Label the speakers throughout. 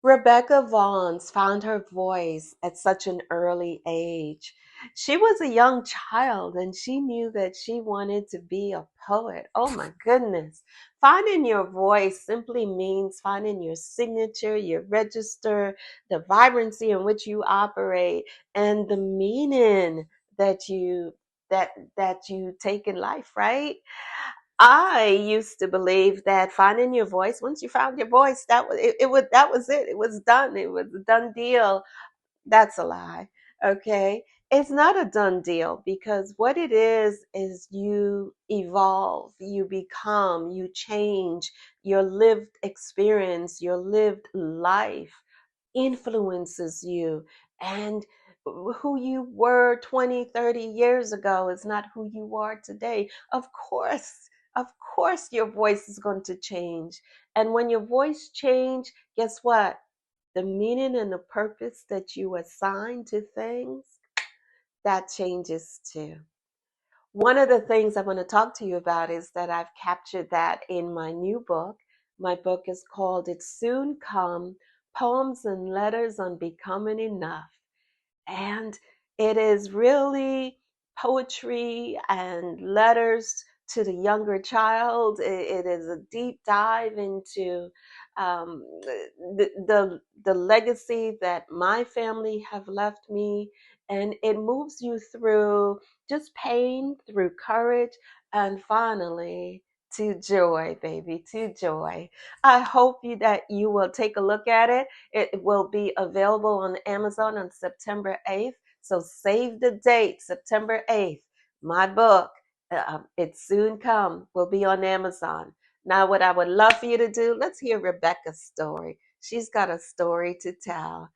Speaker 1: Rebecca Vaughns found her voice at such an early age. She was a young child and she knew that she wanted to be a poet. Oh my goodness. Finding your voice simply means finding your signature, your register, the vibrancy in which you operate, and the meaning that you take in life, right? I used to believe that finding your voice, once you found your voice, that was it. It was done. It was a done deal. That's a lie. Okay. It's not a done deal because what it is you evolve, you become, you change. Your lived experience, your lived life influences you. And who you were 20, 30 years ago is not who you are today. Of course, your voice is going to change. And when your voice change, guess what? The meaning and the purpose that you assign to things, that changes too. One of the things I want to talk to you about is that I've captured that in my new book. My book is called It's Soon Come, Poems and Letters on Becoming Enough. And it is really poetry and letters to the younger child. It is a deep dive into the legacy that my family have left me. And it moves you through just pain, through courage, and finally to joy, baby, to joy. I hope that you will take a look at it. It will be available on Amazon on September 8th. So save the date, September 8th. My book, It's Soon Come, will be on Amazon. Now, what I would love for you to do, let's hear Rebecca's story. She's got a story to tell.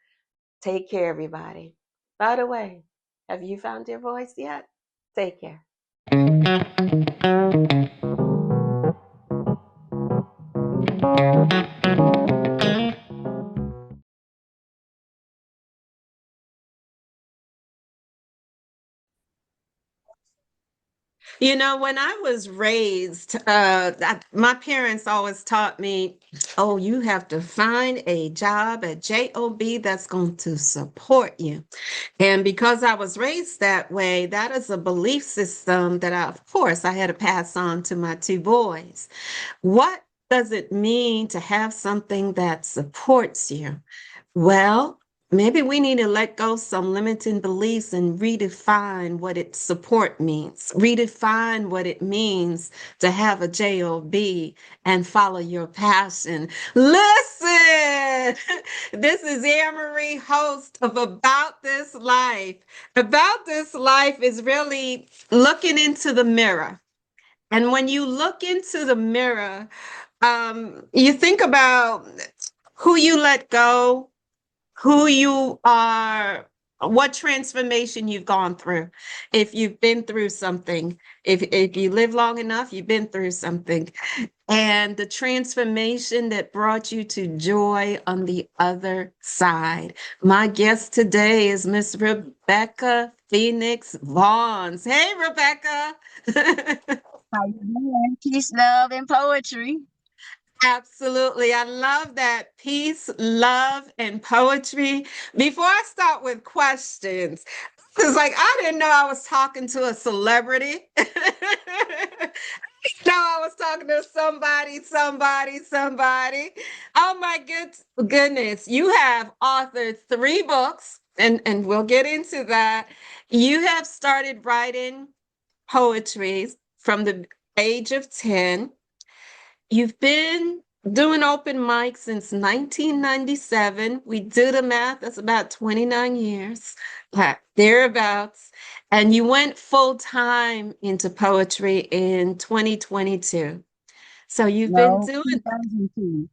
Speaker 1: Take care, everybody. By the way, have you found your voice yet? Take care. You know, when I was raised, my parents always taught me, oh, you have to find a job, a job that's going to support you. And because I was raised that way, that is a belief system that of course, I had to pass on to my two boys. What does it mean to have something that supports you? Well, maybe we need to let go some limiting beliefs and redefine what it support means. Redefine what it means to have a job and follow your passion. Listen, this is Anne Marie, host of About This Life. About This Life is really looking into the mirror. And when you look into the mirror, you think about who you let go, who you are, what transformation you've gone through. If you've been through something, if you live long enough, you've been through something. And the transformation that brought you to joy on the other side. My guest today is Miss Rebecca Phoenix Vaughns. Hey, Rebecca.
Speaker 2: How you doing? Peace, love, and poetry.
Speaker 1: Absolutely. I love that. Peace, love, and poetry. Before I start with questions, it's like I didn't know I was talking to a celebrity. No, I was talking to somebody. Oh my goodness. You have authored three books, and we'll get into that. You have started writing poetry from the age of 10. You've been doing open mic since 1997. We do the math, that's about 29 years, thereabouts. And you went full time into poetry in 2022. So you've been
Speaker 2: No,
Speaker 1: doing
Speaker 2: 2002.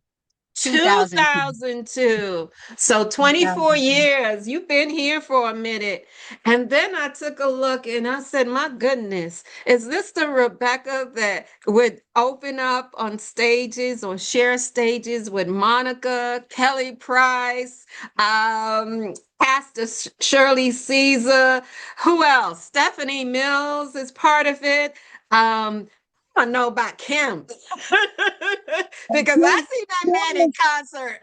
Speaker 2: 2002.
Speaker 1: 2002. So 24
Speaker 2: 2002.
Speaker 1: years. You've been here for a minute. And then I took a look and I said, my goodness, is this the Rebecca that would open up on stages or share stages with Monica, Kelly Price, Pastor Shirley Caesar? Who else? Stephanie Mills is part of it. I don't know about Kim because I
Speaker 2: Kim,
Speaker 1: see that
Speaker 2: Kim
Speaker 1: man in
Speaker 2: was,
Speaker 1: concert.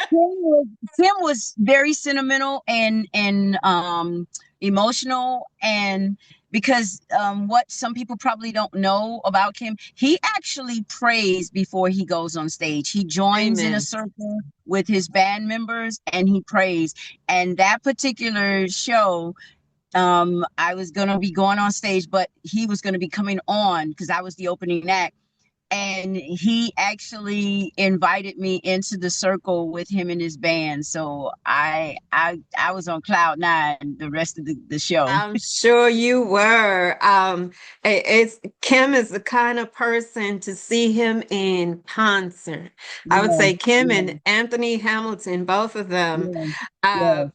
Speaker 2: Kim Kim was very sentimental and emotional, and because what some people probably don't know about Kim, he actually prays before he goes on stage. He joins in a
Speaker 1: Amen.
Speaker 2: circle with his band members and he prays. And that particular show, I was going to be going on stage, but he was going to be coming on because I was the opening act, and he actually invited me into the circle with him and his band. So I was on cloud nine the rest of the show.
Speaker 1: I'm sure you were. It's Kim is the kind of person to see him in concert. I would
Speaker 2: Yeah,
Speaker 1: say Kim
Speaker 2: yeah,
Speaker 1: and Anthony Hamilton, both of them.
Speaker 2: yeah,
Speaker 1: Uh,
Speaker 2: yeah.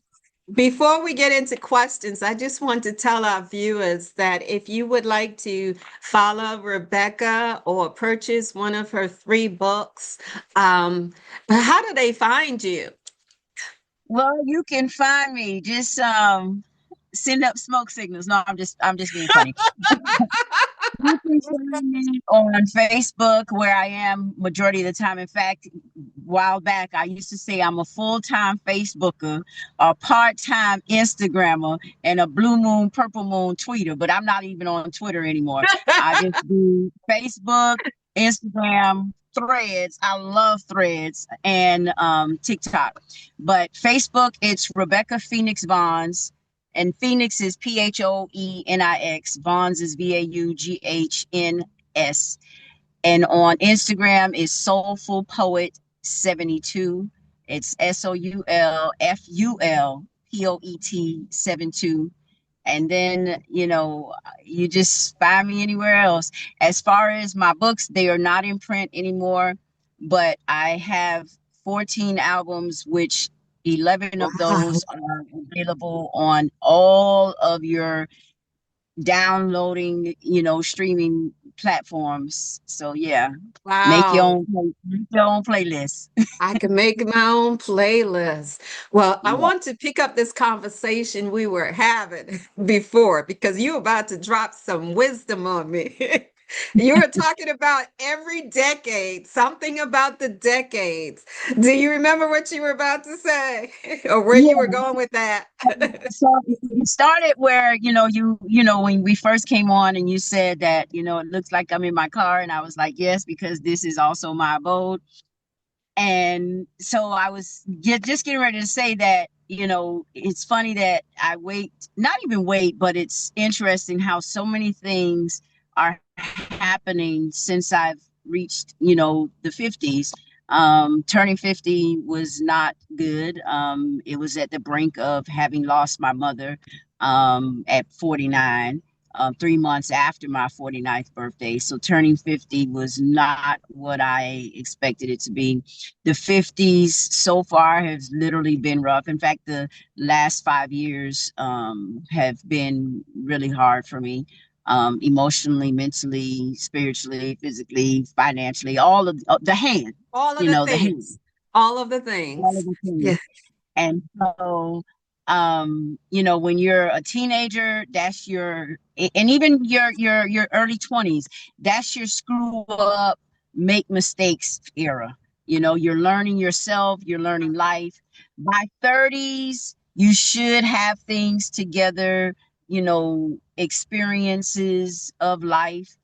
Speaker 1: Before we get into questions, I just want to tell our viewers that if you would like to follow Rebecca or purchase one of her 3 books, how do they find you?
Speaker 2: Well, you can find me, just send up smoke signals. No, I'm just being funny. You can find me on Facebook, where I am majority of the time. In fact, a while back, I used to say I'm a full-time Facebooker, a part-time Instagrammer, and a blue moon, purple moon tweeter. But I'm not even on Twitter anymore. I just do Facebook, Instagram, Threads. I love Threads, and TikTok. But Facebook, it's Rebecca Phoenix Vaughns, and Phoenix is Phoenix. Vaughns is Vaughns. And on Instagram is Soulful Poet 72. It's SoulFulPoet 72. And then, you just find me anywhere else. As far as my books, they are not in print anymore, but I have 14 albums, which 11 of
Speaker 1: Wow.
Speaker 2: those are available on all of your downloading, streaming platforms. So yeah,
Speaker 1: Wow.
Speaker 2: make your own playlist.
Speaker 1: I can make my own playlist. Well, I
Speaker 2: Yeah.
Speaker 1: want to pick up this conversation we were having before because you're about to drop some wisdom on me. You were talking about every decade, something about the decades. Do you remember what you were about to say or where you were
Speaker 2: Yeah.
Speaker 1: going with that?
Speaker 2: So it started where, when we first came on and you said that, it looks like I'm in my car, and I was like, yes, because this is also my abode. And so I was just getting ready to say that, it's funny that I wait, not even wait, but it's interesting how so many things are happening since I've reached, the 50s. Turning 50 was not good. It was at the brink of having lost my mother at 49. 3 months after my 49th birthday. So turning 50 was not what I expected it to be. The 50s so far has literally been rough. In fact, the last 5 years have been really hard for me, emotionally, mentally, spiritually, physically, financially, all of the hand,
Speaker 1: All of the
Speaker 2: the hand,
Speaker 1: things, all of the
Speaker 2: all of
Speaker 1: things.
Speaker 2: the
Speaker 1: Yeah,
Speaker 2: things. And so, when you're a teenager, that's and even your early 20s, that's your screw up, make mistakes era. You're learning yourself, you're learning life. By 30s, you should have things together, experiences of life.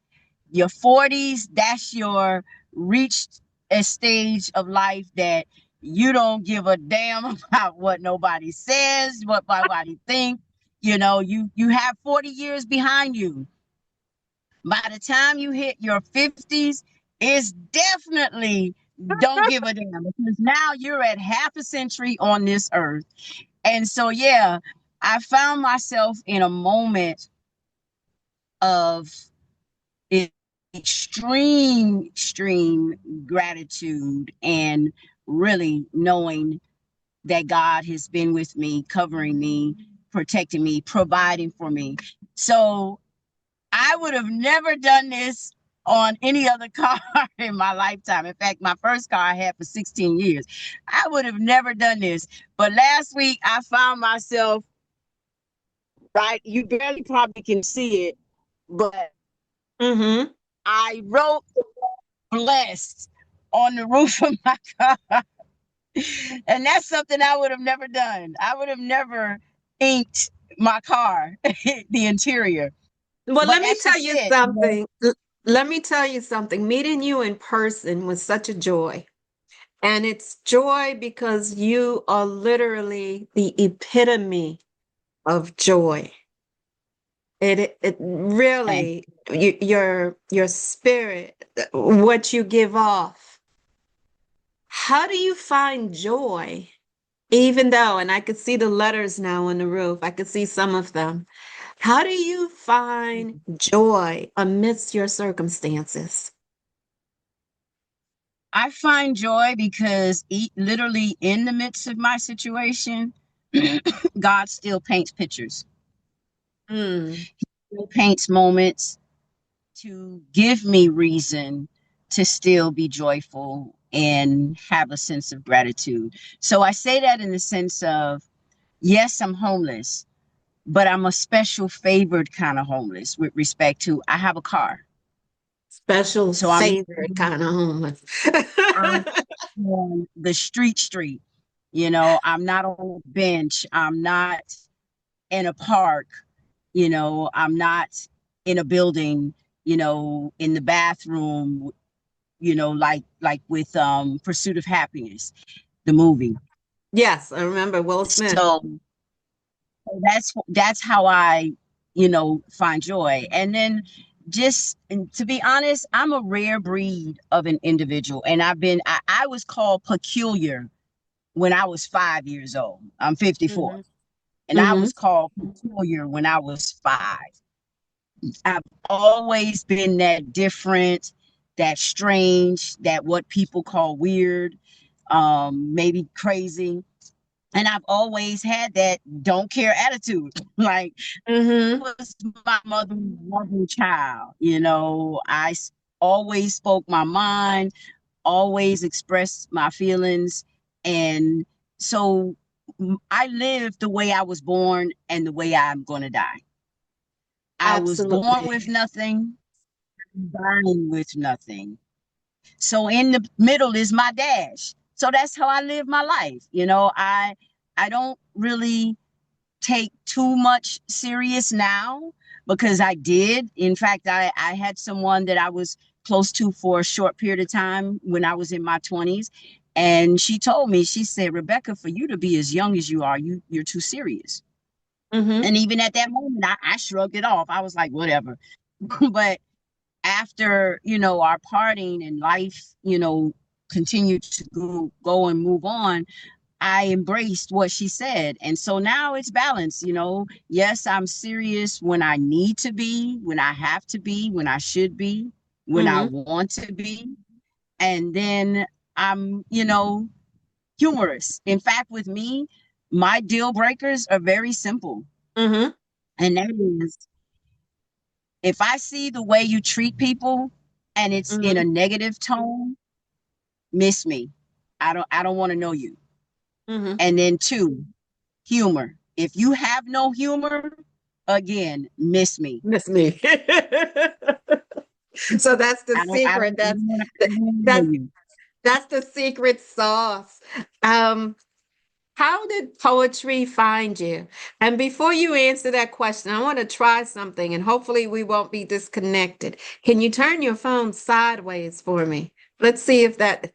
Speaker 2: Your 40s, that's your reached a stage of life that you don't give a damn about what nobody says, what nobody thinks. You have 40 years behind you. By the time you hit your 50s, it's definitely don't give a damn, because now you're at half a century on this earth. And so, yeah, I found myself in a moment of extreme gratitude, and really knowing that God has been with me, covering me, protecting me, providing for me. So I would have never done this on any other car in my lifetime. In fact, my first car I had for 16 years. I would have never done this. But last week I found myself, right, you barely probably can see it, but
Speaker 1: mm-hmm.
Speaker 2: I wrote blessed on the roof of my car. And that's something I would have never done. I would have never inked my car, the interior.
Speaker 1: Well,
Speaker 2: But
Speaker 1: let me
Speaker 2: that's
Speaker 1: tell
Speaker 2: just
Speaker 1: you
Speaker 2: it.
Speaker 1: something. Let me tell you something. Meeting you in person was such a joy. And it's joy because you are literally the epitome of joy. It
Speaker 2: And
Speaker 1: really your spirit, what you give off. How do you find joy? Even though, and I could see the letters now on the roof, I could see some of them. How do you find joy amidst your circumstances?
Speaker 2: I find joy because literally in the midst of my situation, God still paints pictures.
Speaker 1: Mm,
Speaker 2: He paints moments to give me reason to still be joyful and have a sense of gratitude. So I say that in the sense of, yes, I'm homeless, but I'm a special favored kind of homeless with respect to I have a car.
Speaker 1: special
Speaker 2: So I'm
Speaker 1: favorite kind of homeless.
Speaker 2: I'm on the street. I'm not on a bench. I'm not in a park. I'm not in a building, in the bathroom, like with Pursuit of Happiness, the movie.
Speaker 1: Yes, I remember Will Smith.
Speaker 2: So that's how I, find joy. And then and to be honest, I'm a rare breed of an individual. And I was called peculiar when I was 5 years old. I'm 54.
Speaker 1: Hmm.
Speaker 2: And I
Speaker 1: Hmm.
Speaker 2: was called peculiar when I was 5. I've always been that different, that strange, that what people call weird, maybe crazy. And I've always had that don't care attitude. Like,
Speaker 1: Hmm.
Speaker 2: was my mother's loving child. Always spoke my mind, always expressed my feelings. And so I lived the way I was born and the way I'm going to die. I was born
Speaker 1: Absolutely.
Speaker 2: with nothing, dying with nothing. So in the middle is my dash. So that's how I live my life. I don't really take too much serious now because I did. In fact, I had someone that I was close to for a short period of time when I was in my 20s. And she told me, she said, Rebecca, for you to be as young as you are, you're too serious.
Speaker 1: Hmm.
Speaker 2: And even at that moment, I shrugged it off. I was like, whatever. But after, our parting and life, continued to go and move on, I embraced what she said. And so now it's balanced. Yes, I'm serious when I need to be, when I have to be, when I should be, when I
Speaker 1: Hmm.
Speaker 2: want to be. And then I'm, humorous. In fact, with me, my deal breakers are very simple.
Speaker 1: Hmm.
Speaker 2: And that is, if I see the way you treat people and it's in
Speaker 1: Hmm.
Speaker 2: a negative tone, miss me. I don't want to know you.
Speaker 1: Hmm.
Speaker 2: And then 2, humor. If you have no humor, again, miss me.
Speaker 1: Miss me. So that's the
Speaker 2: I don't I
Speaker 1: secret.
Speaker 2: don't, I
Speaker 1: That's
Speaker 2: don't want to know
Speaker 1: that's
Speaker 2: you.
Speaker 1: that's the secret sauce. Um, how did poetry find you? And before you answer that question, I want to try something and hopefully we won't be disconnected. Can you turn your phone sideways for me? Let's see if that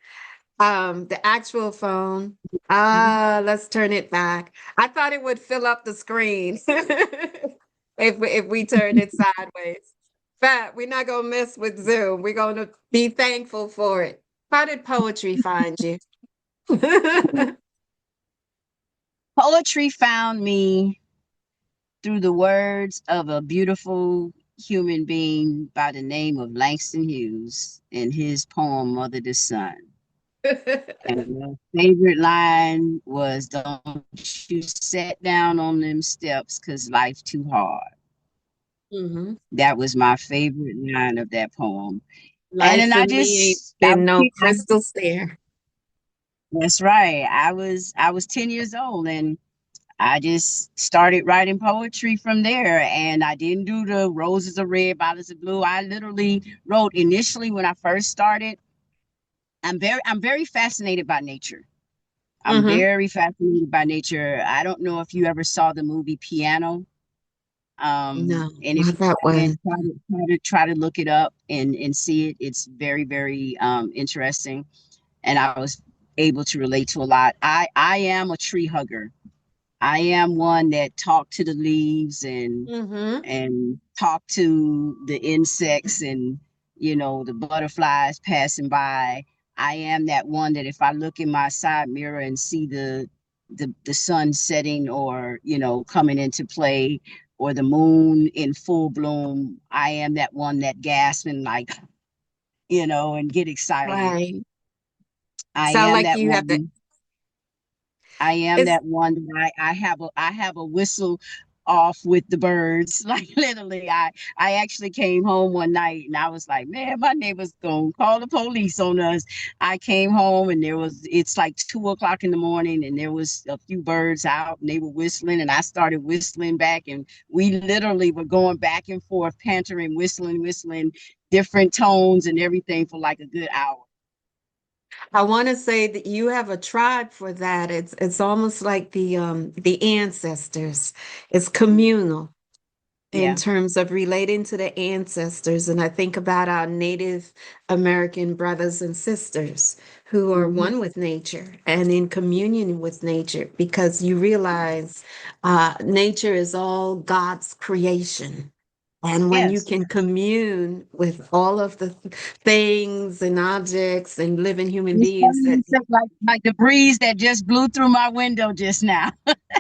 Speaker 1: the actual phone. Let's turn it back. I thought it would fill up the screen if we turn it sideways. But we're not gonna mess with Zoom. We're gonna be thankful for it. How did poetry find you?
Speaker 2: Poetry found me through the words of a beautiful human being by the name of Langston Hughes in his poem Mother to Son. And my favorite line was, don't you sit down on them steps because life too hard.
Speaker 1: Hmm.
Speaker 2: That was my favorite line of that poem. And
Speaker 1: Life
Speaker 2: then
Speaker 1: for me ain't
Speaker 2: I
Speaker 1: been
Speaker 2: was,
Speaker 1: no crystal stair.
Speaker 2: that's right. I was 10 years old and I just started writing poetry from there. And I didn't do the roses are red, violets are blue. I literally wrote initially when I first started. I'm very fascinated by nature. I'm
Speaker 1: Mm-hmm.
Speaker 2: very fascinated by nature. I don't know if you ever saw the movie Piano.
Speaker 1: No,
Speaker 2: And if
Speaker 1: not
Speaker 2: you
Speaker 1: that
Speaker 2: haven't,
Speaker 1: one.
Speaker 2: try to look it up and see it. It's very, very interesting. And I was able to relate to a lot. I am a tree hugger. I am one that talk to the leaves
Speaker 1: Mm-hmm.
Speaker 2: and talk to the insects and the butterflies passing by. I am that one that if I look in my side mirror and see the sun setting or coming into play or the moon in full bloom, I am that one that gasp and like and get excited.
Speaker 1: Right.
Speaker 2: I
Speaker 1: Sound
Speaker 2: am
Speaker 1: like
Speaker 2: that
Speaker 1: you have the
Speaker 2: one I am
Speaker 1: it's
Speaker 2: that one that I have a whistle off with the birds. Like literally, I actually came home one night and I was like, man, my neighbor's gonna call the police on us. I came home and it's like 2 o'clock in the morning and there was a few birds out and they were whistling and I started whistling back and we literally were going back and forth, pantering, whistling, different tones and everything for like a good hour.
Speaker 1: I want to say that you have a tribe for that. It's almost like the ancestors. It's communal in
Speaker 2: Yeah.
Speaker 1: terms of relating to the ancestors. And I think about our Native American brothers and sisters who are
Speaker 2: Hmm.
Speaker 1: one with nature and in communion with nature because you realize nature is all God's creation. And when you
Speaker 2: Yes.
Speaker 1: can commune with all of the things and objects and living human
Speaker 2: It's
Speaker 1: beings
Speaker 2: funny
Speaker 1: that
Speaker 2: you said like the breeze that just blew through my window just now.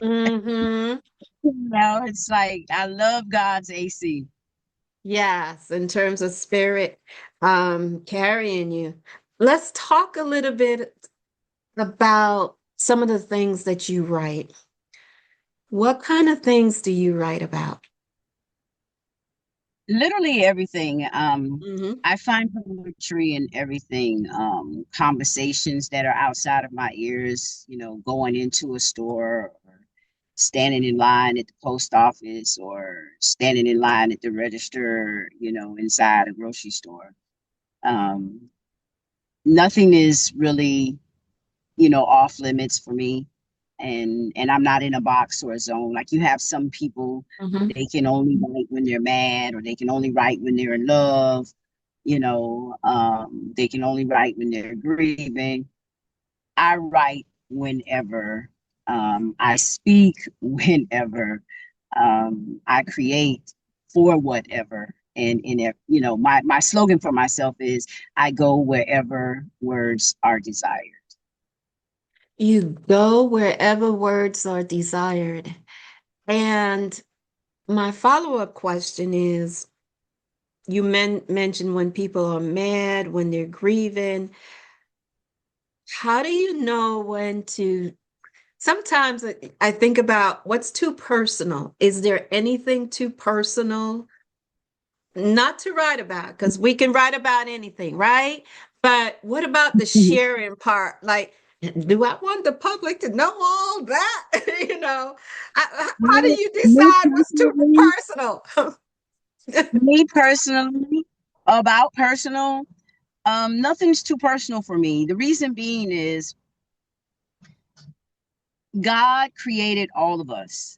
Speaker 1: hmm
Speaker 2: It's like I love God's AC.
Speaker 1: yes, in terms of spirit carrying you. Let's talk a little bit about some of the things that you write. What kind of things do you write about?
Speaker 2: Literally everything.
Speaker 1: Hmm
Speaker 2: I find poetry in everything. Conversations that are outside of my ears, going into a store or standing in line at the post office or standing in line at the register, inside a grocery store. Um, Nothing is really off limits for me, and I'm not in a box or a zone. Like you have some people,
Speaker 1: hmm
Speaker 2: they can only write when they're mad or they can only write when they're in love. They can only write when they're grieving. I write whenever. I speak whenever. I create for whatever. And if my slogan for myself is I go wherever words are desired.
Speaker 1: You go wherever words are desired. And my follow-up question is, you mentioned when people are mad, when they're grieving. How do you know when to? Sometimes I think about what's too personal. Is there anything too personal not to write about? Because we can write about anything, right? But what about the sharing part? Like, do I want the public to know all that? How do
Speaker 2: Me,
Speaker 1: you
Speaker 2: me
Speaker 1: decide what's too
Speaker 2: personally,
Speaker 1: personal?
Speaker 2: me personally, about personal, nothing's too personal for me. The reason being is God created all of us.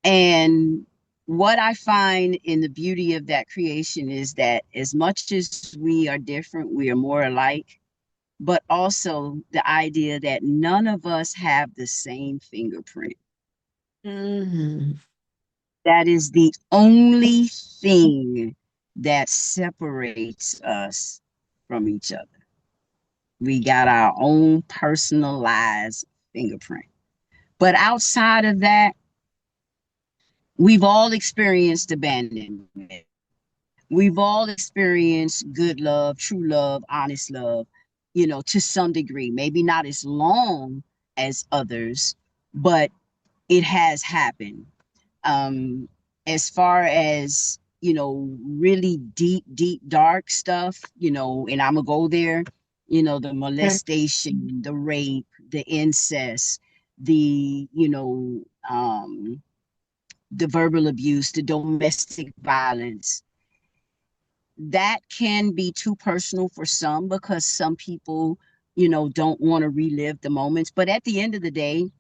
Speaker 2: And what I find in the beauty of that creation is that as much as we are different, we are more alike, but also the idea that none of us have the same fingerprint.
Speaker 1: hmm
Speaker 2: That is the only thing that separates us from each other. We got our own personalized fingerprint. But outside of that, we've all experienced abandonment. We've all experienced good love, true love, honest love, to some degree. Maybe not as long as others, but it has happened. um as far as really deep dark stuff, and I'm gonna go there, the molestation, the rape, the incest, the the verbal abuse, the domestic violence, that can be too personal for some because some people don't want to relive the moments. But at the end of the day,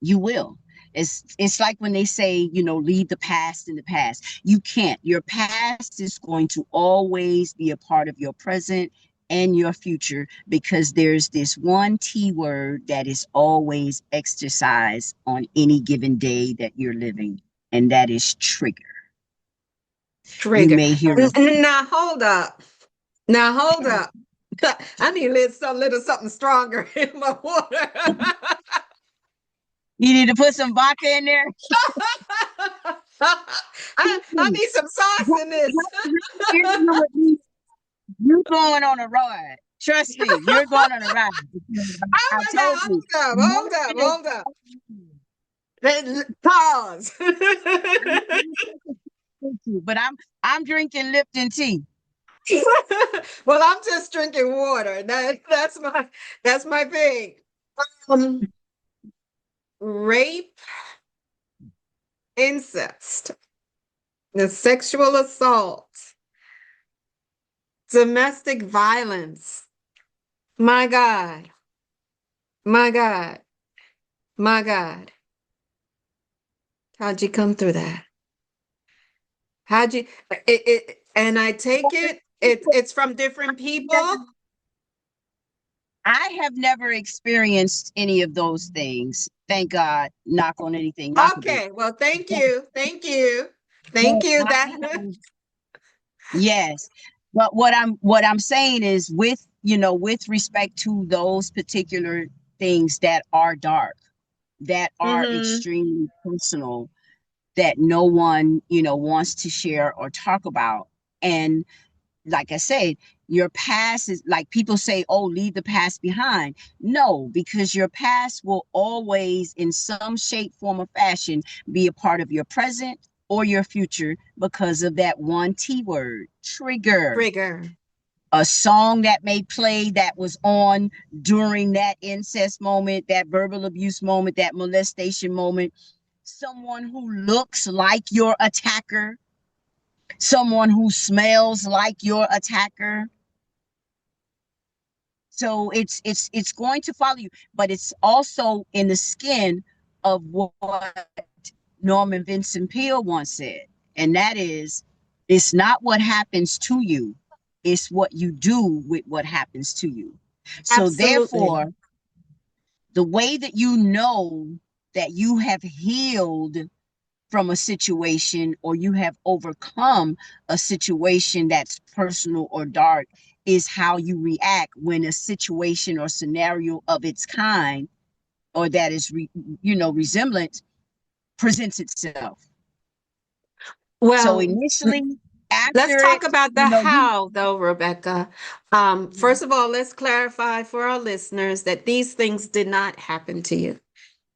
Speaker 2: you will. It's like when they say, leave the past in the past. You can't. Your past is going to always be a part of your present and your future, because there's this one T word that is always exercised on any given day that you're living, and that is trigger. You
Speaker 1: Trigger.
Speaker 2: may hear me.
Speaker 1: Now hold up. Now hold up. I need a little something stronger in my water.
Speaker 2: You need to put some vodka in there.
Speaker 1: I need some sauce in this.
Speaker 2: You're going on a ride. Trust me, you're going on a ride.
Speaker 1: Oh
Speaker 2: I
Speaker 1: my
Speaker 2: told you.
Speaker 1: God, hold up. Pause.
Speaker 2: But I'm drinking Lipton tea.
Speaker 1: Well, I'm just drinking water. That's my thing. Um, Rape, incest, the sexual assault, domestic violence. My God, my God, my God. How'd you come through that? How'd you and I take it's from different people?
Speaker 2: I have never experienced any of those things. Thank God. Knock on anything. Knock a boot.
Speaker 1: Okay, well, thank you. Thank you.
Speaker 2: But
Speaker 1: Thank you.
Speaker 2: I have, yes. But what I'm saying is, with respect to those particular things that are dark, that are
Speaker 1: Mm-hmm.
Speaker 2: extremely personal, that no one, wants to share or talk about. And like I said, your past is, like people say, oh, leave the past behind. No, because your past will always, in some shape, form, or fashion, be a part of your present or your future, because of that one T word, trigger.
Speaker 1: Trigger.
Speaker 2: A song that may play that was on during that incest moment, that verbal abuse moment, that molestation moment. Someone who looks like your attacker, someone who smells like your attacker. So it's going to follow you, but it's also in the skin of what Norman Vincent Peale once said, and that is, it's not what happens to you, it's what you do with what happens to you. So
Speaker 1: Absolutely.
Speaker 2: therefore, the way that you know that you have healed from a situation, or you have overcome a situation that's personal or dark, is how you react when a situation or scenario of its kind, or that is resemblant, presents itself. So
Speaker 1: Well,
Speaker 2: initially,
Speaker 1: let's
Speaker 2: after
Speaker 1: talk
Speaker 2: it,
Speaker 1: about the how, though, Rebecca. First of all, let's clarify for our listeners that these things did not happen to you.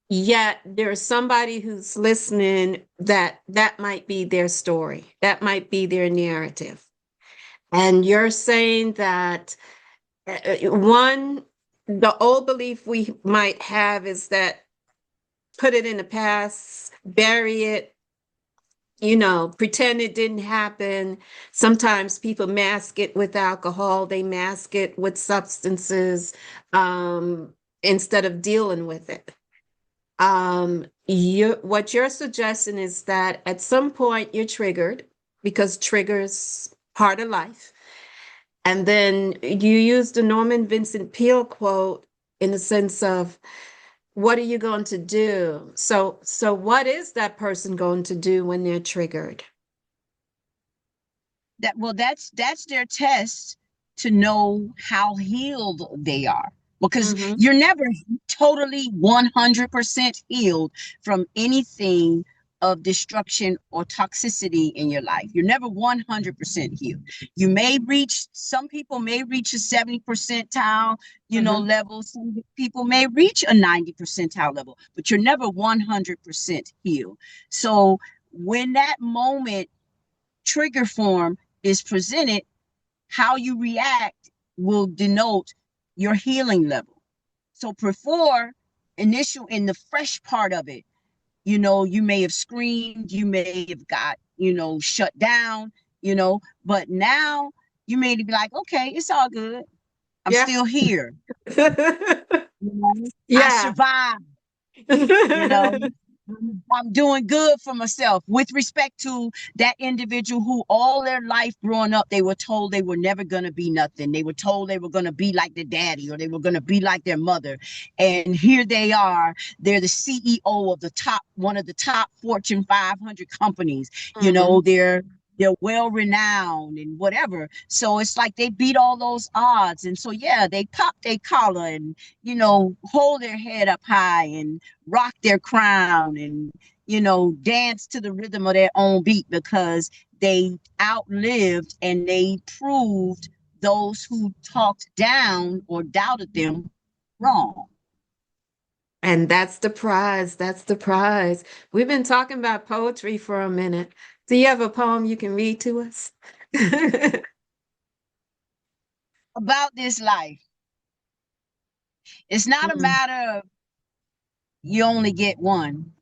Speaker 1: Yet there's somebody who's listening that might be their story, that might be their narrative. And you're saying that one, the old belief we might have is that put it in the past, bury it, pretend it didn't happen. Sometimes people mask it with alcohol, they mask it with substances, instead of dealing with it. What you're suggesting is that at some point you're triggered, because triggers part of life. And then you use the Norman Vincent Peale quote in the sense of, what are you going to do? So what is that person going to do when they're triggered?
Speaker 2: that's their test to know how healed they are, because
Speaker 1: Mm-hmm.
Speaker 2: you're never totally 100% healed from anything of destruction or toxicity in your life. You're never 100% healed. You may reach, some people may reach a 70 percentile
Speaker 1: Mm-hmm.
Speaker 2: level, some people may reach a 90 percentile level, but you're never 100% healed. So when that moment trigger form is presented, how you react will denote your healing level. So before, initial, in the fresh part of it, you may have screamed, you may have got, shut down, but now you may be like, okay, it's all good. I'm
Speaker 1: Yeah.
Speaker 2: still here. You know? I
Speaker 1: Yeah.
Speaker 2: survived. You know, I'm doing good for myself with respect to that individual who all their life growing up, they were told they were never going to be nothing. They were told they were going to be like their daddy or they were going to be like their mother. And here they are. They're the CEO of one of the top Fortune 500 companies. You know,
Speaker 1: Hmm.
Speaker 2: they're well renowned and whatever. So it's like they beat all those odds. And so, yeah, they pop their collar and, hold their head up high and rock their crown and, dance to the rhythm of their own beat because they outlived and they proved those who talked down or doubted them wrong.
Speaker 1: And that's the prize. That's the prize. We've been talking about poetry for a minute. Do you have a poem you can read to us?
Speaker 2: About this life, it's not a
Speaker 1: Mm.
Speaker 2: matter of you only get one.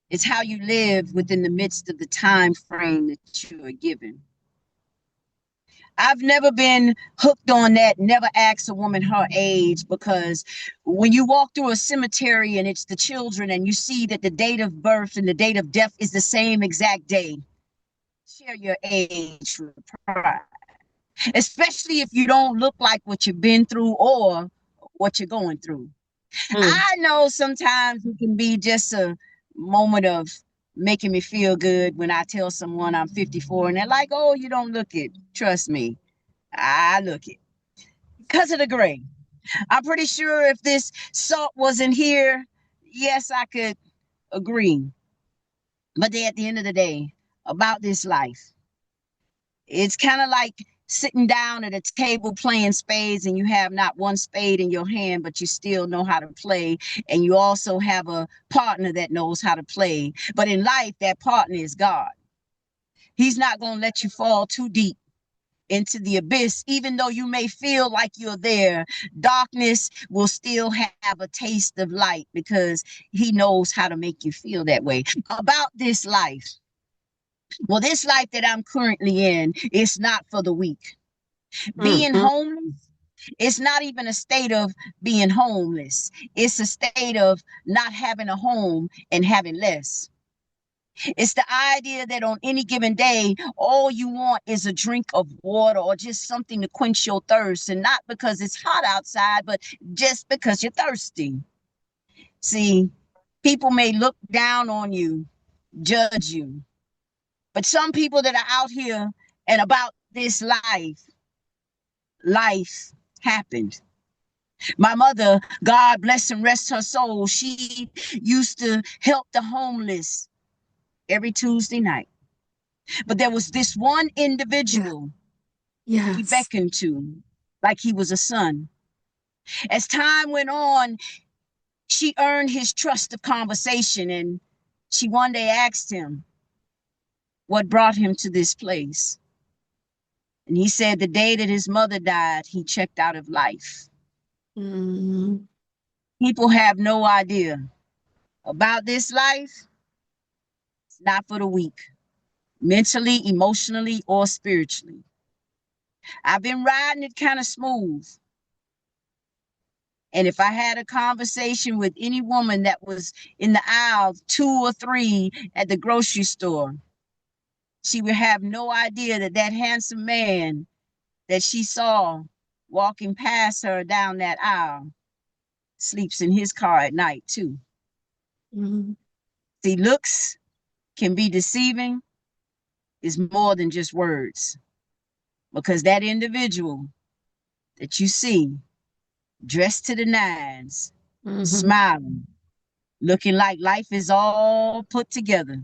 Speaker 2: It's how you live within the midst of the time frame that you are given. I've never been hooked on that. Never ask a woman her age because when you walk through a cemetery and it's the children and you see that the date of birth and the date of death is the same exact day, share your age with pride, especially if you don't look like what you've been through or what you're going through.
Speaker 1: Mm.
Speaker 2: I know sometimes it can be just a moment of making me feel good when I tell someone I'm 54 and they're like, oh, you don't look it. Trust me, I look it because of the gray. I'm pretty sure if this salt wasn't here, yes, I could agree. But at the end of the day, about this life, it's kind of like sitting down at a table playing spades and you have not one spade in your hand, but you still know how to play. And you also have a partner that knows how to play. But in life, that partner is God. He's not going to let you fall too deep into the abyss, even though you may feel like you're there. Darkness will still have a taste of light because he knows how to make you feel that way. About this life, well, this life that I'm currently in is not for the weak. Being
Speaker 1: Mm.
Speaker 2: homeless, it's not even a state of being homeless. It's a state of not having a home and having less. It's the idea that on any given day, all you want is a drink of water or just something to quench your thirst. And not because it's hot outside, but just because you're thirsty. See, people may look down on you, judge you. But some people that are out here and about this life happened. My mother, God bless and rest her soul, she used to help the homeless every Tuesday night. But there was this one
Speaker 1: Yeah.
Speaker 2: individual she
Speaker 1: Yes.
Speaker 2: beckoned to like he was a son. As time went on, she earned his trust of conversation and she one day asked him what brought him to this place. And he said the day that his mother died, he checked out of life.
Speaker 1: Mm.
Speaker 2: People have no idea about this life. It's not for the weak, mentally, emotionally, or spiritually. I've been riding it kind of smooth. And if I had a conversation with any woman that was in the aisle, two or three at the grocery store, she would have no idea that that handsome man that she saw walking past her down that aisle sleeps in his car at night too.
Speaker 1: Mm.
Speaker 2: See, looks can be deceiving, is more than just words because that individual that you see dressed to the nines,
Speaker 1: Mhm.
Speaker 2: smiling, looking like life is all put together.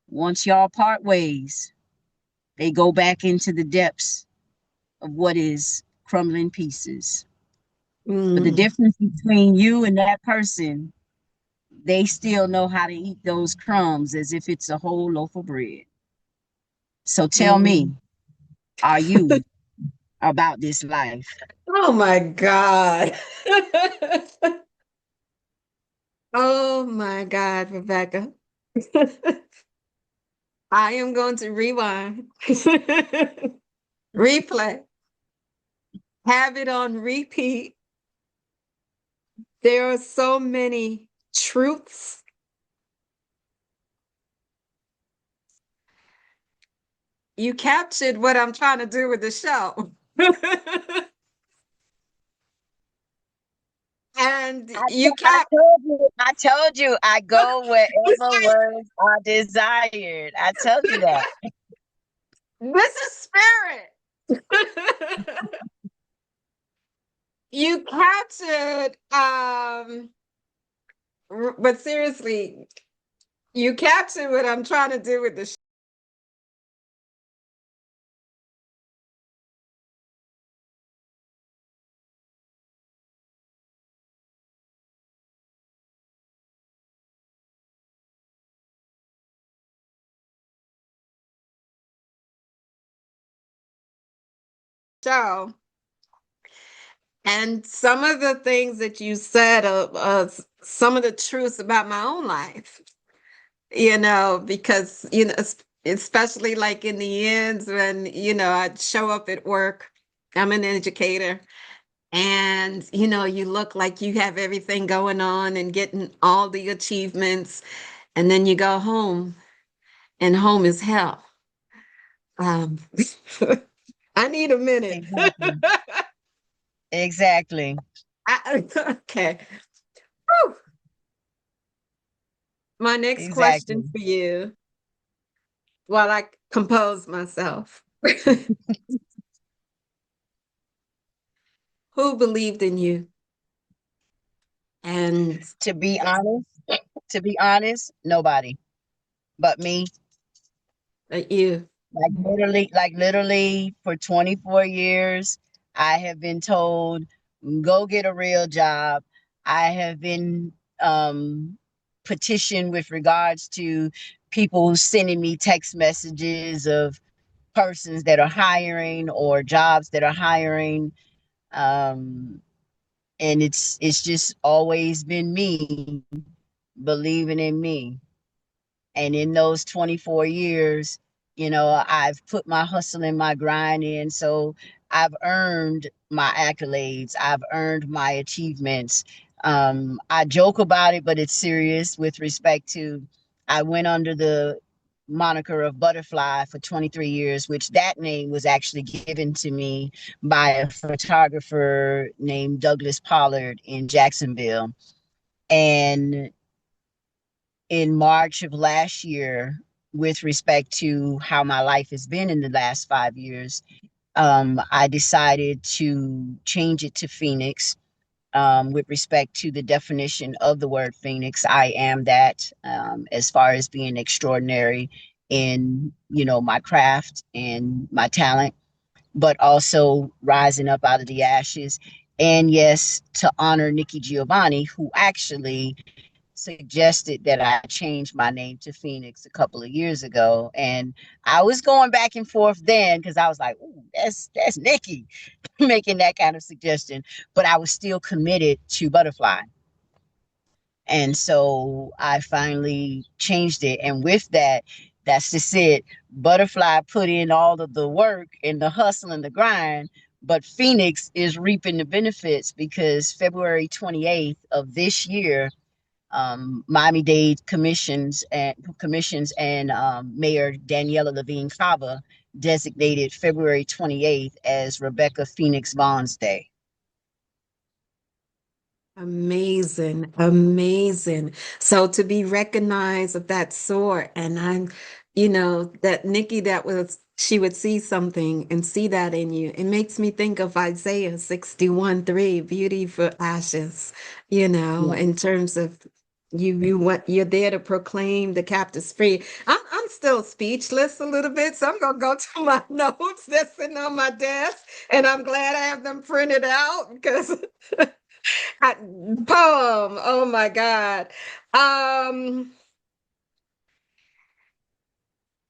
Speaker 2: Once y'all part ways, they go back into the depths of what is crumbling pieces. But the
Speaker 1: Mm.
Speaker 2: difference between you and that person, they still know how to eat those crumbs as if it's a whole loaf of bread. So tell
Speaker 1: Mm.
Speaker 2: me, are you about this life?
Speaker 1: Oh my God. Oh my God, Rebecca. I am going to rewind. Replay. have it on repeat. There are so many truths. You captured what I'm trying to do with the show. And you kept
Speaker 2: I told you, I go wherever words are desired. I told you that.
Speaker 1: this is spirit. You captured but seriously, you captured what I'm trying to do with the show. And some of the things that you said, some of the truths about my own life, because, especially like in the ends when, I'd show up at work. I'm an educator. And, you look like you have everything going on and getting all the achievements. And then you go home, and home is hell. Um, I need a minute.
Speaker 2: Exactly. Exactly.
Speaker 1: Okay. Whew. My next question
Speaker 2: Exactly.
Speaker 1: for you, while I compose myself, who believed in you? And
Speaker 2: To be honest, nobody but me.
Speaker 1: you,
Speaker 2: Like literally for 24 years, I have been told, go get a real job. I have been petitioned with regards to people sending me text messages of persons that are hiring or jobs that are hiring. Um, and it's just always been me believing in me. And in those 24 years, I've put my hustle and my grind in. So I've earned my accolades, I've earned my achievements. I joke about it, but it's serious with respect to I went under the moniker of Butterfly for 23 years, which that name was actually given to me by a photographer named Douglas Pollard in Jacksonville. And in March of last year, with respect to how my life has been in the last 5 years, I decided to change it to Phoenix. With respect to the definition of the word Phoenix, I am that, as far as being extraordinary in, my craft and my talent, but also rising up out of the ashes. And yes, to honor Nikki Giovanni, who actually suggested that I change my name to Phoenix a couple of years ago. And I was going back and forth then because I was like, ooh, that's Nikki making that kind of suggestion. But I was still committed to Butterfly. And so I finally changed it. And with that, that's just it. Butterfly put in all of the work and the hustle and the grind, but Phoenix is reaping the benefits because February 28th of this year, Miami-Dade commissions and Mayor Daniela Levine Cava designated February 28th as Rebecca Phoenix Vaughn's Day.
Speaker 1: amazing, amazing. So to be recognized of that sort, and that Nikki, she would see something and see that in you. It makes me think of Isaiah 61:3, beauty for ashes,
Speaker 2: Yeah.
Speaker 1: in terms of you're there to proclaim the captives free. I'm still speechless a little bit, so I'm gonna go to my notes that's sitting on my desk, and I'm glad I have them printed out because poem. Oh my God. Um,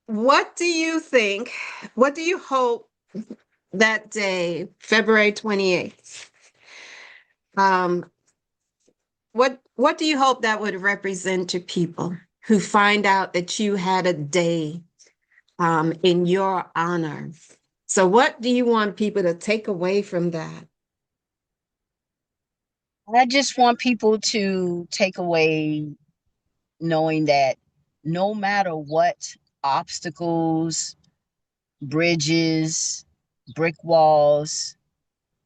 Speaker 1: what do you think? What do you hope that day, February 28th? Um, what do you hope that would represent to people who find out that you had a day in your honor?
Speaker 3: So, what do you want people to take away from that?
Speaker 2: I just want people to take away knowing that no matter what obstacles, bridges, brick walls,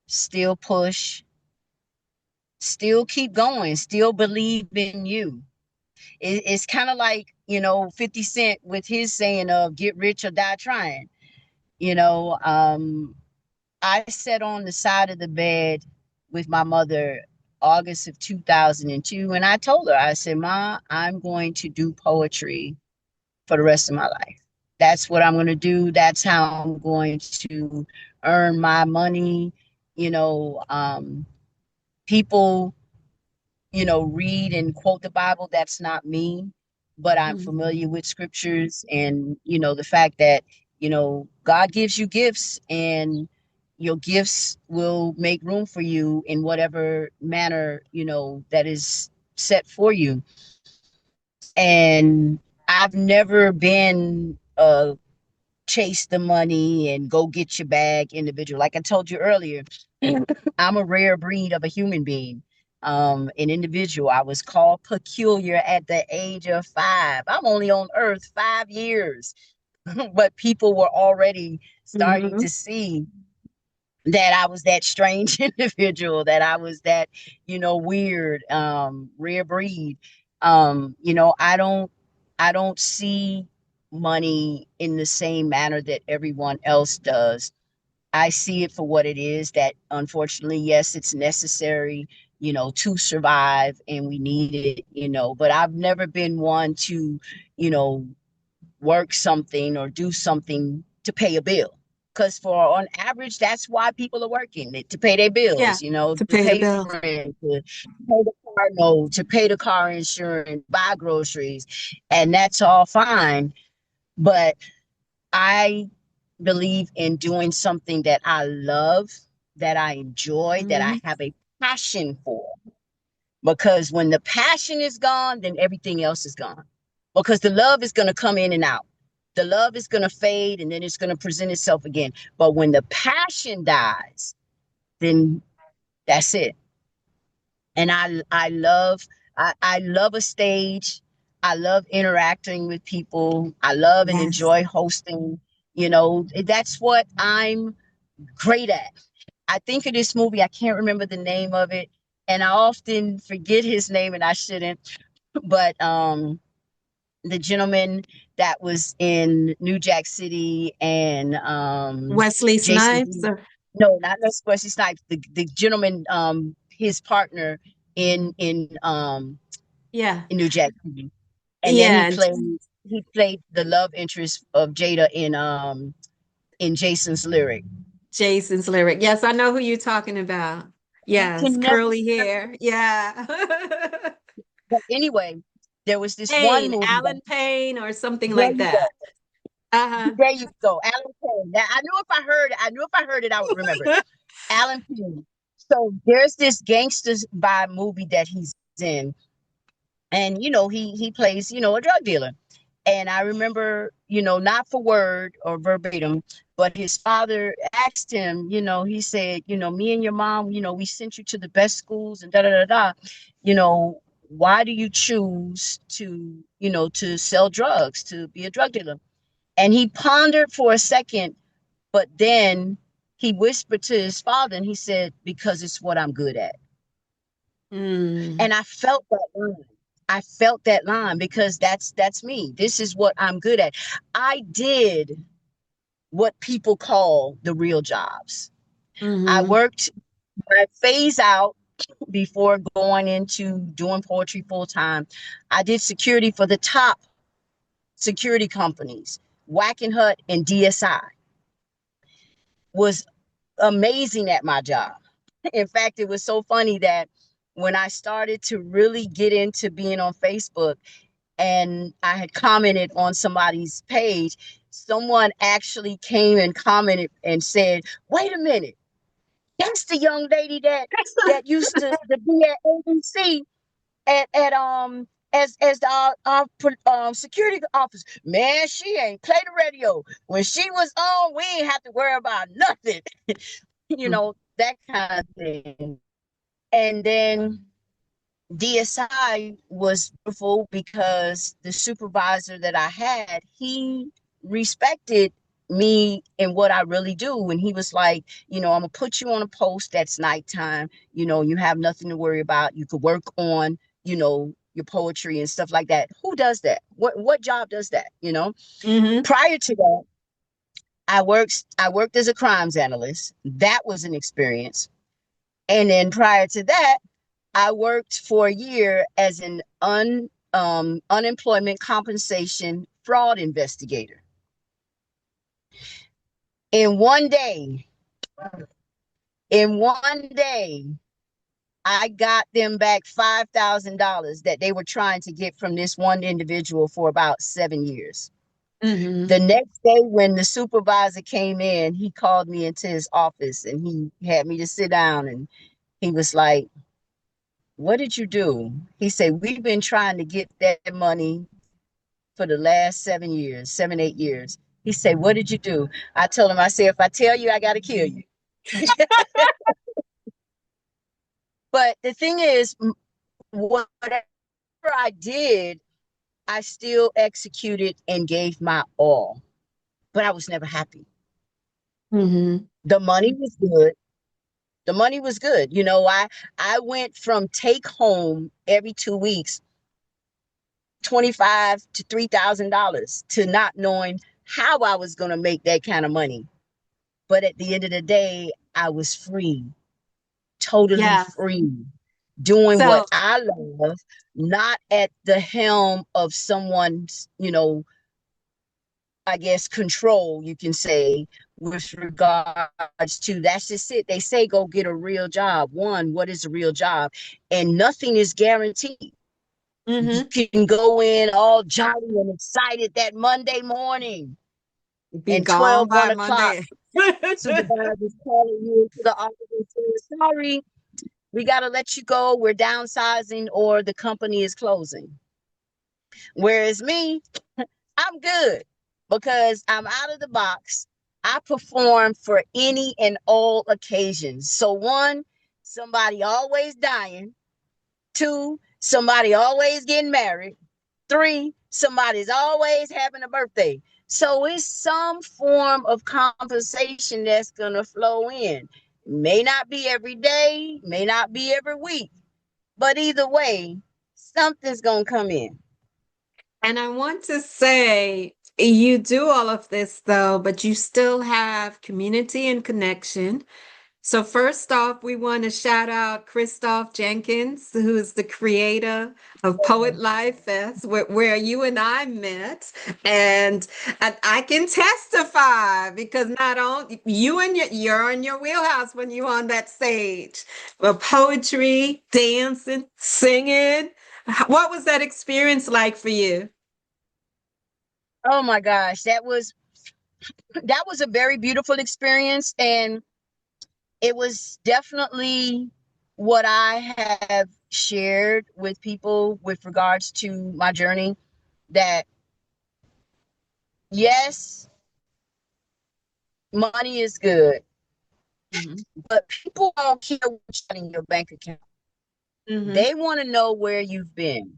Speaker 2: still push, still keep going, still believe in you. It's kind of like, 50 Cent with his saying of get rich or die trying. You know, I sat on the side of the bed with my mother August of 2002, and I told her, I said, Ma, I'm going to do poetry for the rest of my life. That's what I'm going to do. That's how I'm going to earn my money. You know, people, read and quote the Bible. That's not me, but I'm
Speaker 3: Mhm.
Speaker 2: familiar with scriptures and, the fact that, God gives you gifts and your gifts will make room for you in whatever manner, that is set for you. And I've never been chase the money and go get your bag individual. Like I told you earlier, I'm a rare breed of a human being, an individual. I was called peculiar at the age of 5. I'm only on earth 5 years, but people were already starting
Speaker 3: Mhm.
Speaker 2: to see that I was that strange individual, that I was that, weird, rare breed. I don't see money in the same manner that everyone else does. I see it for what it is, that unfortunately, yes, it's necessary, to survive and we need it, but I've never been one to, you know, work something or do something to pay a bill. Because for on average, that's why people are working to pay their
Speaker 3: Yeah,
Speaker 2: bills,
Speaker 3: to
Speaker 2: to
Speaker 3: pay the
Speaker 2: pay
Speaker 3: bills.
Speaker 2: rent, to pay the car note, to pay the car insurance, buy groceries, and that's all fine. But I believe in doing something that I love, that I enjoy, that I
Speaker 3: Mhm.
Speaker 2: have a passion for. Because when the passion is gone, then everything else is gone. Because the love is going to come in and out. The love is going to fade and then it's going to present itself again. But when the passion dies, then that's it. And I love a stage. I love interacting with people. I love and
Speaker 3: Yes.
Speaker 2: enjoy hosting. That's what I'm great at. I think of this movie, I can't remember the name of it, and I often forget his name and I shouldn't, but the gentleman that was in New Jack City and
Speaker 3: Wesley
Speaker 2: Jason
Speaker 3: Snipes.
Speaker 2: D. No, not Wesley Snipes. The gentleman, his partner in in um
Speaker 3: Yeah.
Speaker 2: in New Jack City, and then he
Speaker 3: Yeah.
Speaker 2: played he played the love interest of Jada in Jason's Lyric.
Speaker 3: Jason's lyric. Yes, I know who you're talking about.
Speaker 2: I
Speaker 3: Yes,
Speaker 2: can never.
Speaker 3: curly hair. Yeah.
Speaker 2: But anyway, there was this one
Speaker 3: Payne,
Speaker 2: movie that,
Speaker 3: Alan Payne, or something
Speaker 2: there
Speaker 3: like
Speaker 2: you go.
Speaker 3: that. Uh-huh.
Speaker 2: There you go. Alan Payne. Now, I knew if I heard it, I would remember it. Alan Payne. So there's this gangsters by movie that he's in, and he plays, a drug dealer. And I remember, not for word or verbatim, but his father asked him, he said, me and your mom, we sent you to the best schools and da da da da. You know, why do you choose to sell drugs, to be a drug dealer? And he pondered for a second, but then he whispered to his father and he said, because it's what I'm good at.
Speaker 3: Mm,
Speaker 2: And I felt that line. I felt that line because that's me. This is what I'm good at. I did what people call the real jobs. I
Speaker 3: mm-hmm.
Speaker 2: worked my phase out before going into doing poetry full time. I did security for the top security companies, Wackenhut and DSI. Was amazing at my job. In fact, it was so funny that when I started to really get into being on Facebook and I had commented on somebody's page, someone actually came and commented and said, "Wait a minute, that's the young lady that used to be at ABC at as our security officer. Man, she ain't play the radio. When she was on, we ain't have to worry about nothing. That kind of thing. And then DSI was beautiful because the supervisor that I had, he respected me and what I really do. And he was like, I'm gonna put you on a post that's nighttime. You have nothing to worry about. You could work on, your poetry and stuff like that. Who does that? What job does that?
Speaker 3: Mm-hmm.
Speaker 2: Prior to that, I worked as a crimes analyst. That was an experience. And then prior to that, I worked for a year as an unemployment compensation fraud investigator. In one day, in one day, I got them back $5,000 that they were trying to get from this one individual for about 7 years.
Speaker 3: Mm-hmm.
Speaker 2: The next day, when the supervisor came in, he called me into his office and he had me to sit down, and he was like, "What did you do?" He said, "We've been trying to get that money for the last 7 years, 8 years." He said, "What did you do?" I told him, I said, "If I tell you, I got to kill you." But the thing is, whatever I did, I still executed and gave my all, but I was never happy.
Speaker 3: Mm-hmm.
Speaker 2: The money was good. The money was good. I went from take home every 2 weeks, 25 to $3,000, to not knowing how I was going to make that kind of money. But at the end of the day, I was free, totally
Speaker 3: Yes.
Speaker 2: free, doing what
Speaker 3: So,
Speaker 2: I love, not at the helm of someone's, I guess, control, you can say, with regards to, that's just it. They say go get a real job. One, what is a real job? And nothing is guaranteed. You
Speaker 3: mm-hmm.
Speaker 2: can go in all jolly and excited that Monday morning,
Speaker 3: Be
Speaker 2: and
Speaker 3: gone
Speaker 2: 12,
Speaker 3: by
Speaker 2: 1 o'clock,
Speaker 3: Monday.
Speaker 2: supervisor's calling you to the office and saying, "Sorry, we got to let you go. We're downsizing, or the company is closing." Whereas me, I'm good because I'm out of the box. I perform for any and all occasions. So one, somebody always dying. Two, somebody always getting married. Three, somebody's always having a birthday. So it's some form of compensation that's going to flow in. May not be every day, may not be every week, but either way, something's going to come in.
Speaker 3: And I want to say, you do all of this though, but you still have community and connection. So first off, we want to shout out Christoph Jenkins, who is the creator of Poet Live Fest, where you and I met. And I can testify because not only you and you're in your wheelhouse when you're on that stage. Well, poetry, dancing, singing. What was that experience like for you?
Speaker 2: Oh my gosh, that was a very beautiful experience, and it was definitely what I have shared with people with regards to my journey, that yes, money is good,
Speaker 3: Mm-hmm.
Speaker 2: but people don't care what's in your bank account.
Speaker 3: Mm-hmm.
Speaker 2: They want to know where you've been.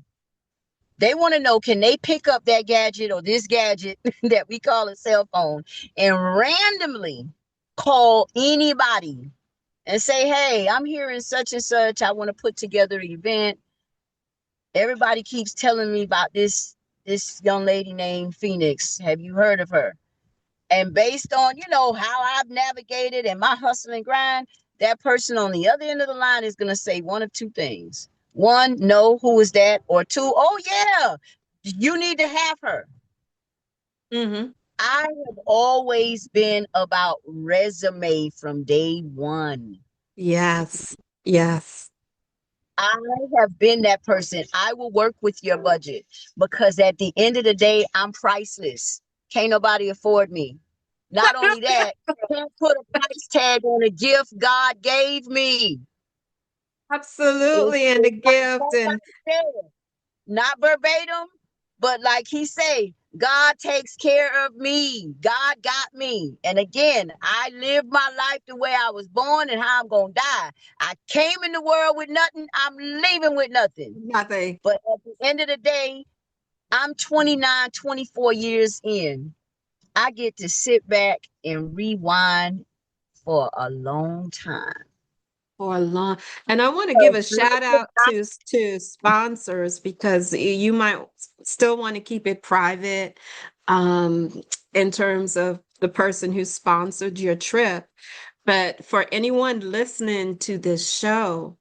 Speaker 2: They want to know, can they pick up that gadget or this gadget that we call a cell phone and randomly call anybody and say, "Hey, I'm here in such and such. I want to put together an event. Everybody keeps telling me about this young lady named Phoenix. Have you heard of her?" And based on, how I've navigated and my hustle and grind, that person on the other end of the line is going to say one of two things. One, no, who is that? Or two, oh yeah, you need to have her.
Speaker 3: Mm-hmm.
Speaker 2: I have always been about resume from day one.
Speaker 3: Yes. Yes.
Speaker 2: I have been that person. I will work with your budget because at the end of the day, I'm priceless. Can't nobody afford me. Not only that, can't put a price tag on a gift God gave me. It's
Speaker 3: Absolutely. And the
Speaker 2: like
Speaker 3: gift
Speaker 2: somebody
Speaker 3: and
Speaker 2: said. not verbatim, but like he say, God takes care of me. God got me. And again, I lived my life the way I was born and how I'm going to die. I came in the world with nothing. I'm leaving with nothing.
Speaker 3: Nothing.
Speaker 2: But at the end of the day, I'm 29, 24 years in. I get to sit back and rewind for a long time.
Speaker 3: For a long, and I want to give a shout out to sponsors because you might still want to keep it private, in terms of the person who sponsored your trip. But for anyone listening to this show,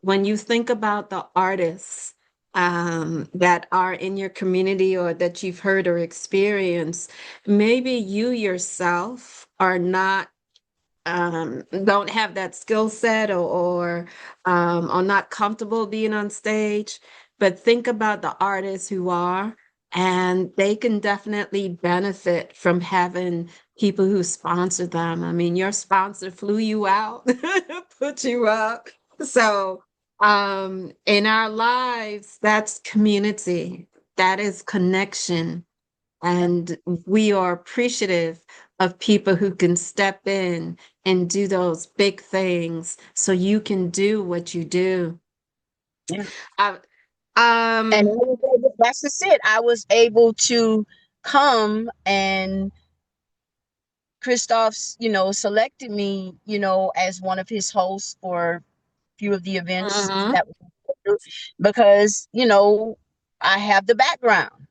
Speaker 3: when you think about the artists that are in your community or that you've heard or experienced, maybe you yourself are not don't have that skill set or are not comfortable being on stage, but think about the artists who are, and they can definitely benefit from having people who sponsor them. I mean, your sponsor flew you out, put you up. So, in our lives, that's community, that is connection. And we are appreciative of people who can step in and do those big things so you can do what you do.
Speaker 2: Yeah.
Speaker 3: Uh,
Speaker 2: And
Speaker 3: um,
Speaker 2: that's just it. I was able to come and Christoph's, selected me, as one of his hosts for a few of the events
Speaker 3: mhm,
Speaker 2: that because, I have the background.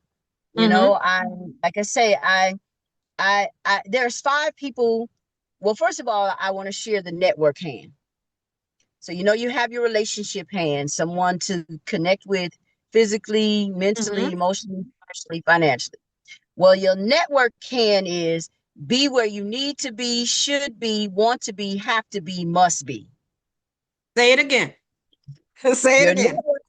Speaker 3: mhm,
Speaker 2: I like I say, I there's five people. Well, first of all, I want to share the network hand. So you have your relationship hand, someone to connect with physically, mentally,
Speaker 3: mhm.
Speaker 2: emotionally, personally, financially. Well, your network hand is be where you need to be, should be, want to be, have to be, must be.
Speaker 3: Say it again. Say it
Speaker 2: Your
Speaker 3: again.
Speaker 2: network,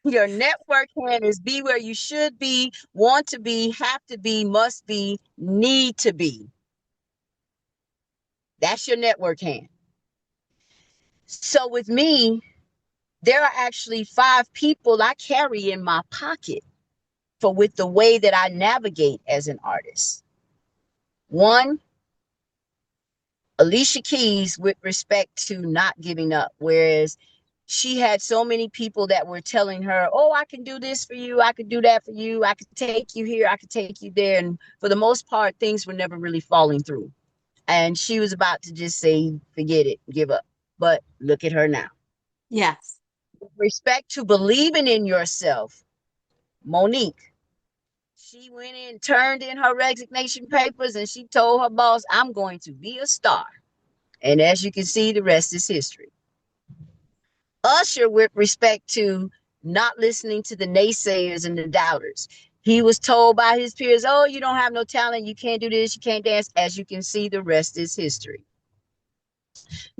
Speaker 2: your network hand is be where you should be, want to be, have to be, must be, need to be. That's your network hand. So with me, there are actually five people I carry in my pocket for with the way that I navigate as an artist. One, Alicia Keys with respect to not giving up, whereas she had so many people that were telling her, oh, I can do this for you, I could do that for you, I could take you here, I could take you there. And for the most part, things were never really falling through. And she was about to just say, forget it, give up. But look at her now.
Speaker 3: Yes.
Speaker 2: With respect to believing in yourself, Monique, she went in, turned in her resignation papers, and she told her boss, I'm going to be a star. And as you can see, the rest is history. Usher, with respect to not listening to the naysayers and the doubters, he was told by his peers, oh, you don't have no talent, you can't do this, you can't dance. As you can see, the rest is history.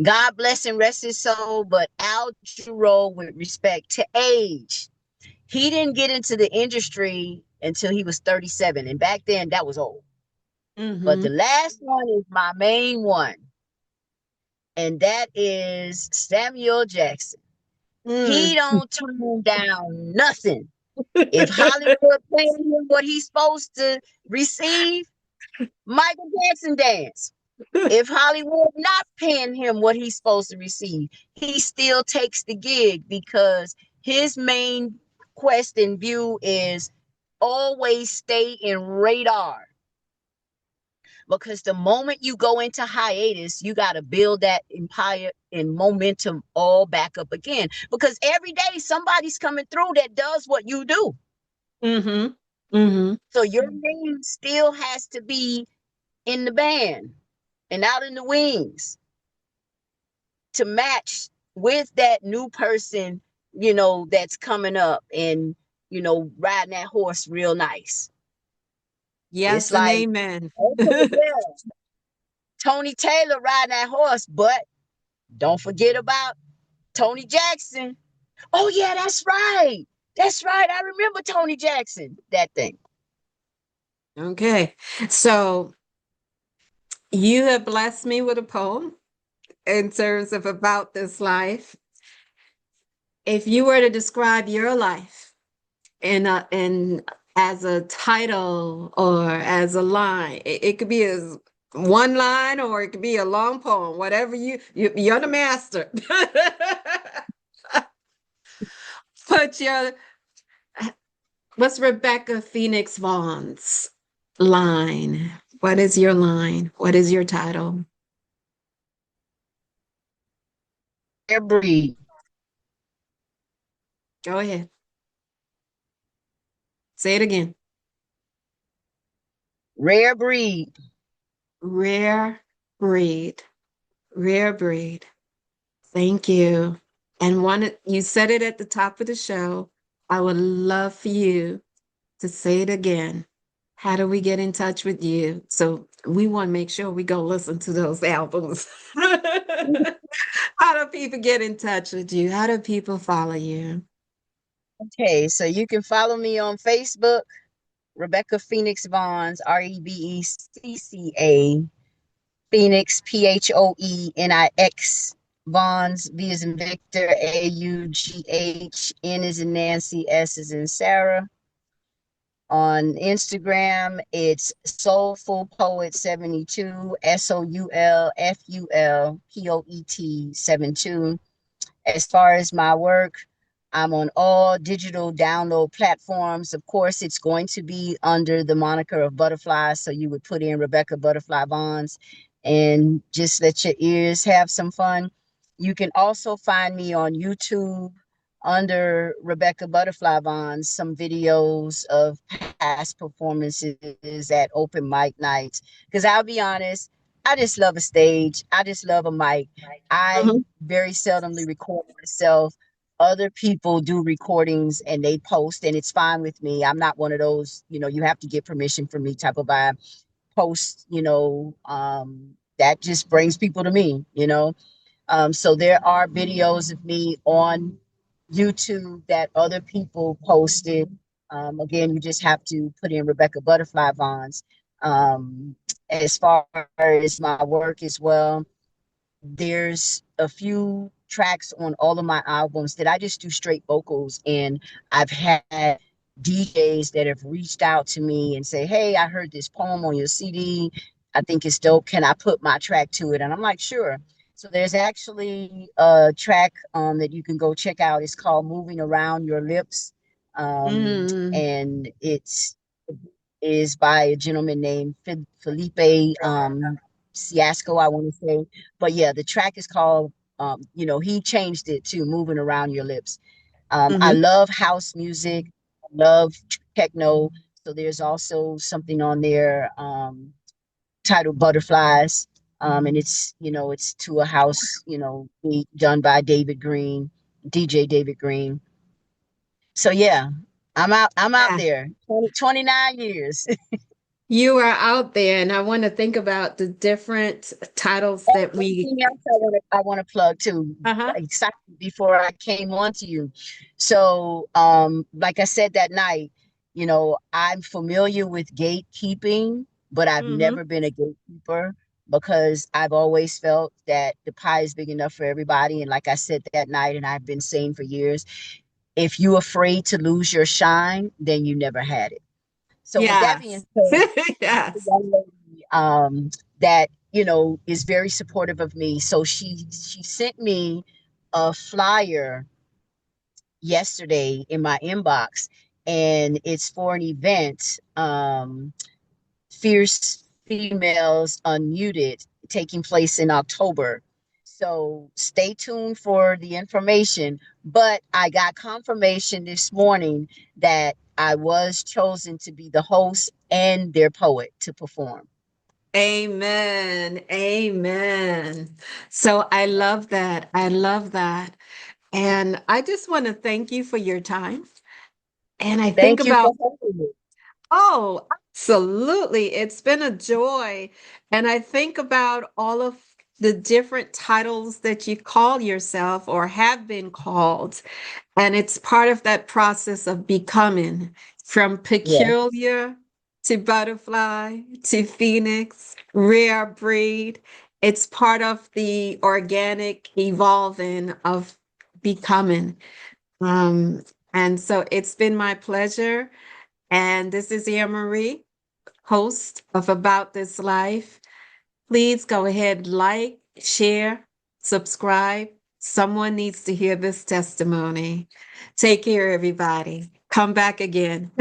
Speaker 2: God bless and rest his soul, but Al Jarreau, with respect to age, he didn't get into the industry until he was 37. And back then, that was old. But the
Speaker 3: Mm-hmm.
Speaker 2: last one is my main one, and that is Samuel Jackson. He
Speaker 3: Mm.
Speaker 2: don't turn down nothing. If Hollywood paying him what he's supposed to receive, Michael Jackson dance. If Hollywood not paying him what he's supposed to receive, he still takes the gig because his main quest and view is always stay in radar. Because the moment you go into hiatus, you got to build that empire and momentum all back up again. Because every day somebody's coming through that does what you do.
Speaker 3: Mm-hmm. Mm-hmm.
Speaker 2: So your name still has to be in the band and out in the wings to match with that new person, that's coming up and, riding that horse real nice. It's
Speaker 3: Yes and
Speaker 2: like,
Speaker 3: amen.
Speaker 2: okay, yeah, Tony Taylor riding that horse, but don't forget about Tony Jackson. Oh, yeah, that's right. That's right. I remember Tony Jackson, that thing.
Speaker 3: Okay. So you have blessed me with a poem in terms of about this life. If you were to describe your life in as a title or as a line. It could be as one line or it could be a long poem, whatever you're the master. Put your What's Rebecca Phoenix Vaughn's line? What is your line? What is your title?
Speaker 2: Rare breed.
Speaker 3: Go ahead. Say it again.
Speaker 2: Rare breed.
Speaker 3: Rare breed. Rare breed. Thank you. And you said it at the top of the show. I would love for you to say it again. How do we get in touch with you? So we want to make sure we go listen to those albums. How do people get in touch with you? How do people follow you?
Speaker 2: Okay, so you can follow me on Facebook, Rebecca Phoenix Vaughns, Rebecca Phoenix, Phoenix, Vaughns, V is in Victor, Aughn, N is in Nancy, S is in Sarah. On Instagram, it's Soulful Poet 72, SOULFULPOET 72. As far as my work, I'm on all digital download platforms. Of course, it's going to be under the moniker of Butterfly. So you would put in Rebecca Butterfly Bonds and just let your ears have some fun. You can also find me on YouTube under Rebecca Butterfly Bonds, some videos of past performances at open mic nights. Because I'll be honest, I just love a stage. I just love a mic. I
Speaker 3: Mhm.
Speaker 2: very seldomly record myself. Other people do recordings and they post, and it's fine with me. I'm not one of those, you have to get permission from me type of vibe. Post, that just brings people to me. So there are videos of me on YouTube that other people posted. Again, you just have to put in Rebecca Butterfly Vaughns. As far as my work as well, there's a few tracks on all of my albums that I just do straight vocals, and I've had DJs that have reached out to me and say, "Hey, I heard this poem on your CD. I think it's dope. Can I put my track to it?" And I'm like, "Sure." So there's actually a track that you can go check out. It's called "Moving Around Your Lips,"
Speaker 3: Mm.
Speaker 2: and it's is by a gentleman named Felipe Siasco, I want to say. But yeah, the track is called, he changed it to Moving Around Your Lips. I
Speaker 3: Mhm.
Speaker 2: love house music, love techno. So there's also something on there titled Butterflies. And it's to a house, beat done by David Green, DJ David Green. So yeah, I'm out
Speaker 3: Yeah.
Speaker 2: there 29 years.
Speaker 3: You are out there, and I want to think about the different titles
Speaker 2: Oh,
Speaker 3: that
Speaker 2: one
Speaker 3: we.
Speaker 2: thing else I want to plug too,
Speaker 3: Uh-huh.
Speaker 2: exactly before I came on to you. So, like I said that night, I'm familiar with gatekeeping, but I've
Speaker 3: Hmm.
Speaker 2: never been a gatekeeper because I've always felt that the pie is big enough for everybody. And like I said that night, and I've been saying for years, if you're afraid to lose your shine, then you never had it. So, with that being
Speaker 3: Yes.
Speaker 2: said, the
Speaker 3: Yes.
Speaker 2: young lady that is very supportive of me. So she sent me a flyer yesterday in my inbox, and it's for an event, Fierce Females Unmuted, taking place in October. So stay tuned for the information. But I got confirmation this morning that I was chosen to be the host and their poet to perform.
Speaker 3: Amen. Amen. So I love that. I love that. And I just want to thank you for your time. And I think
Speaker 2: Thank you
Speaker 3: about,
Speaker 2: for having me.
Speaker 3: oh, absolutely. It's been a joy. And I think about all of the different titles that you call yourself or have been called. And it's part of that process of becoming from
Speaker 2: Yeah.
Speaker 3: peculiar to butterfly to phoenix, rare breed. It's part of the organic evolving of becoming. And so it's been my pleasure. And this is Anne Marie, host of About This Life. Please go ahead, like, share, subscribe. Someone needs to hear this testimony. Take care, everybody. Come back again.